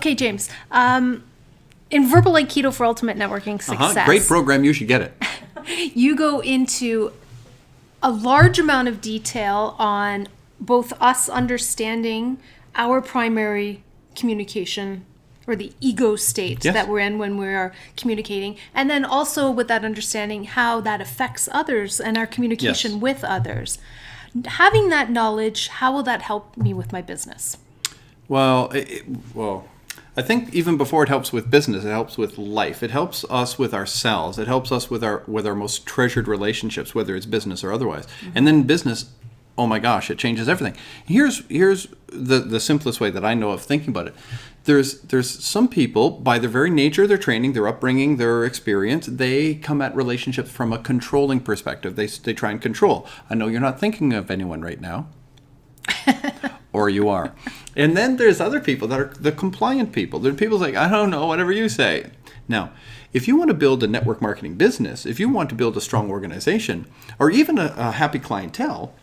Okay, James. In Verbal Aikido for Ultimate Networking Success. Great program. You should get it. You go into a large amount of detail on both us understanding our primary communication or the ego state Yes. that we're in when we are communicating, and then also with that understanding how that affects others and our communication Yes. with others. Having that knowledge, how will that help me with my business? Well, I think even before it helps with business, it helps with life. It helps us with ourselves. It helps us with our most treasured relationships, whether it's business or otherwise. Mm-hmm. And then business, oh my gosh, it changes everything. Here's the simplest way that I know of thinking about it. There's some people, by their very nature, their training, their upbringing, their experience, they come at relationships from a controlling perspective. They try and control. I know you're not thinking of anyone right now. Or you are. And then there's other people that are the compliant people. There are people like, I don't know, whatever you say. Now, if you want to build a network marketing business, if you want to build a strong organization, or even a happy clientele,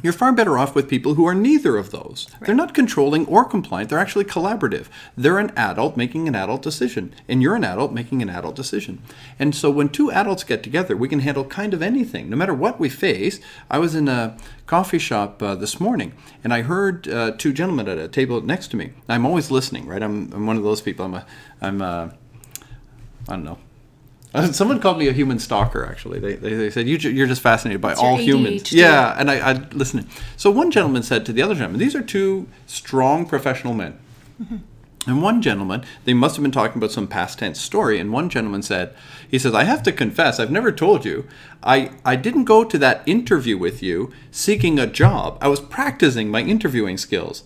you're far better off with people who are neither of those. Right. They're not controlling or compliant. They're actually collaborative. They're an adult making an adult decision, and you're an adult making an adult decision. And so when two adults get together, we can handle kind of anything, no matter what we face. I was in a coffee shop this morning, and I heard two gentlemen at a table next to me. I'm always listening, right? I'm one of those people. I don't know. Someone called me a human stalker, actually. They said, you're just fascinated by all humans. ADHD. Yeah, and I listened. So one gentleman said to the other gentleman, these are two strong professional men. Mm-hmm. And one gentleman, they must have been talking about some past tense story, and one gentleman said, he says, I have to confess, I've never told you, I didn't go to that interview with you seeking a job. I was practicing my interviewing skills.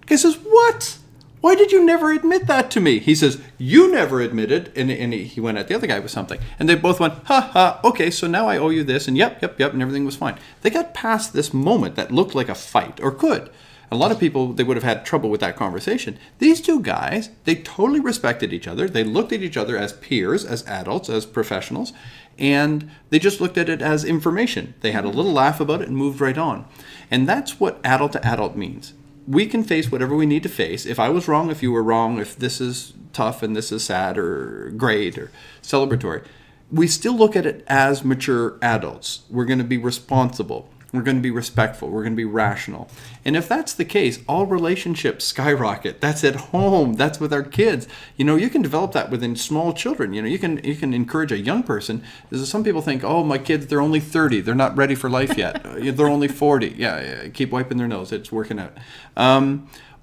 The guy says, what? Why did you never admit that to me? He says, you never admitted, and he went at the other guy with something. And they both went, ha ha, okay, so now I owe you this, and yep, and everything was fine. They got past this moment that looked like a fight, or could. A lot of people, they would have had trouble with that conversation. These two guys, they totally respected each other. They looked at each other as peers, as adults, as professionals, and they just looked at it as information. They had a little laugh about it and moved right on. And that's what adult to adult means. We can face whatever we need to face. If I was wrong, if you were wrong, if this is tough and this is sad or great or celebratory, we still look at it as mature adults. We're going to be responsible. We're going to be respectful. We're going to be rational. And if that's the case, all relationships skyrocket. That's at home. That's with our kids. You can develop that within small children. You can encourage a young person. Some people think, oh, my kids, they're only 30. They're not ready for life yet. They're only 40. Yeah, keep wiping their nose. It's working out.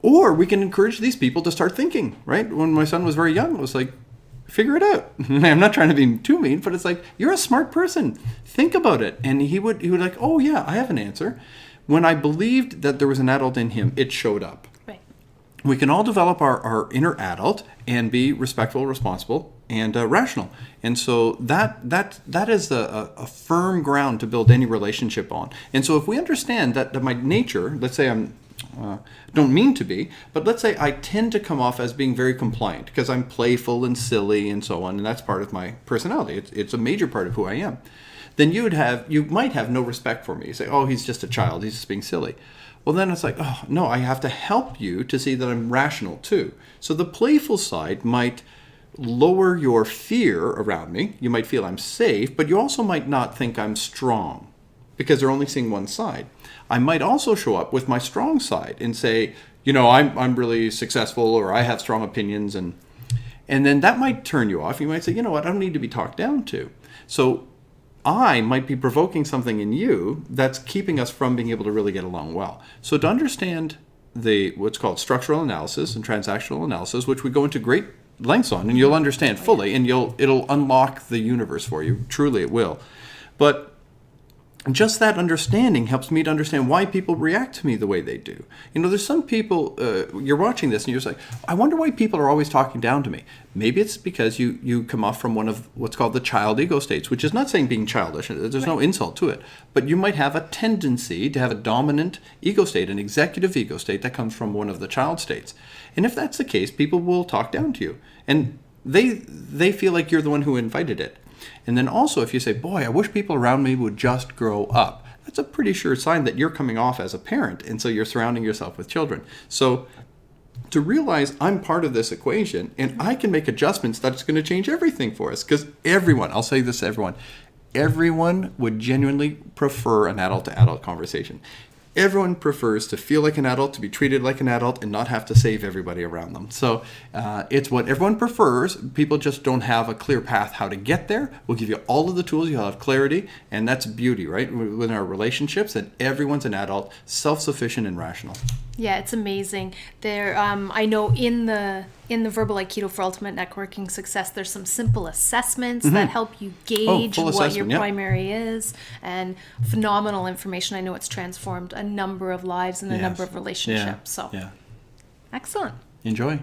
Or we can encourage these people to start thinking, right? When my son was very young, it was like, figure it out. I'm not trying to be too mean, but it's like, you're a smart person. Think about it. And he would like, oh yeah, I have an answer. When I believed that there was an adult in him, it showed up. Right. We can all develop our inner adult and be respectful, responsible, and rational. And so that is a firm ground to build any relationship on. And so if we understand that my nature, let's say don't mean to be, but let's say I tend to come off as being very compliant because I'm playful and silly and so on, and that's part of my personality. It's a major part of who I am. Then you might have no respect for me. You say, oh, he's just a child. He's just being silly. Well, then it's like, oh, no, I have to help you to see that I'm rational too. So the playful side might lower your fear around me. You might feel I'm safe, but you also might not think I'm strong because they're only seeing one side. I might also show up with my strong side and say, I'm really successful, or I have strong opinions, and then that might turn you off. You might say, you know what, I don't need to be talked down to. So I might be provoking something in you that's keeping us from being able to really get along well. So to understand what's called structural analysis and transactional analysis, which we go into great lengths on, and you'll understand fully, and it'll unlock the universe for you. Truly, it will. But just that understanding helps me to understand why people react to me the way they do. There's some people, you're watching this and you're just like, I wonder why people are always talking down to me. Maybe it's because you come off from one of what's called the child ego states, which is not saying being childish. There's no insult to it. But you might have a tendency to have a dominant ego state, an executive ego state that comes from one of the child states. And if that's the case, people will talk down to you. And they feel like you're the one who invited it. And then also if you say, boy, I wish people around me would just grow up, that's a pretty sure sign that you're coming off as a parent. And so you're surrounding yourself with children. So to realize I'm part of this equation and I can make adjustments that's going to change everything for us. Because everyone, I'll say this to everyone would genuinely prefer an adult to adult conversation. Everyone prefers to feel like an adult, to be treated like an adult, and not have to save everybody around them. So it's what everyone prefers. People just don't have a clear path how to get there. We'll give you all of the tools. You'll have clarity, and that's beauty, right? Within our relationships, that everyone's an adult, self-sufficient and rational. Yeah, it's amazing. There, I know in the Verbal Aikido for Ultimate Networking Success, there's some simple assessments that help you gauge full what your assessment, yeah. primary is, and phenomenal information. I know it's transformed a number of lives and a number of relationships. So, Yeah. excellent. Enjoy.